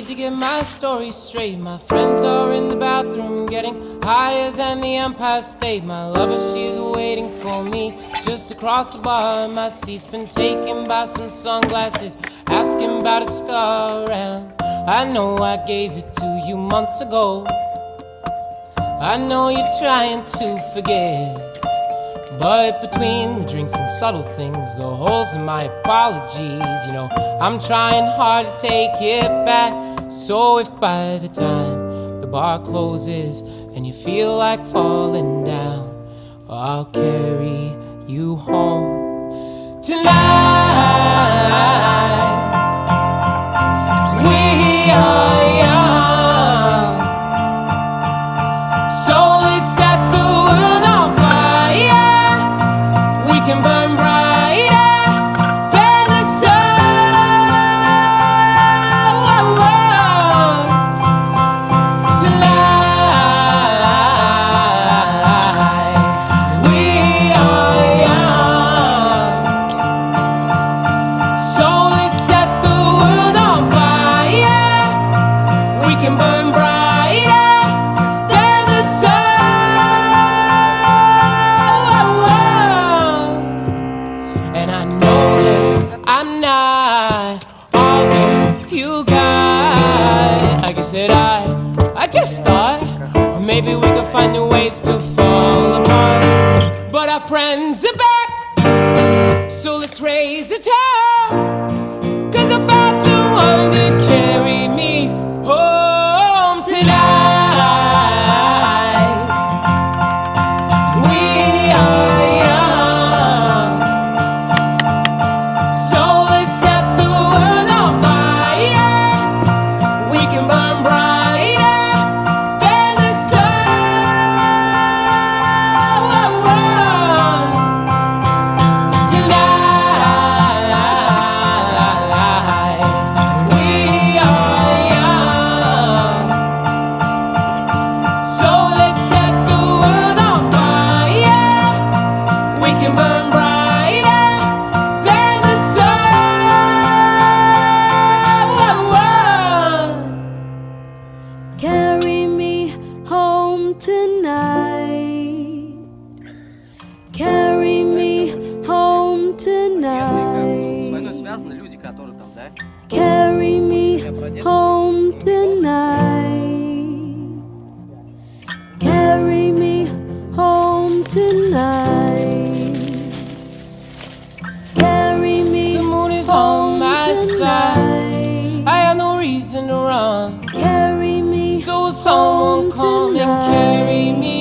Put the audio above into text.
to get my story straight. My friends are in the bathroom getting higher than the Empire State. My lover, she's waiting for me just across the bar. My seat's been taken by some sunglasses, asking about a scar. And I know I gave it to you months ago. I know you're trying to forget, but between the drinks and subtle things, the holes in my apologies, you know, I'm trying hard to take it back. So if by the time the bar closes and you feel like falling down, I'll carry you home tonight. We are young, so let's set the world on fire. We can burn brighter than the sun tonight. We are young, so let's set the world on fire. We can burn brighter than the sun. And I know that I'm not all that you got. I guess that I just thought maybe we could find new ways to fall apart. But our friends are back, so let's raise a toast, 'cause I found someone to carry me home tonight. We are young, so let's set the world on fire. We can burn brighter than the sun tonight. We are young, so let's set the world on fire. We can burn brighter than the sun. Carry me home tonight. Carry me home tonight. Связаны люди, которые там, да? Carry me home tonight. Carry me home tonight. Carry me The moon is on my side. I have no reason to run, Carry me so someone come and carry me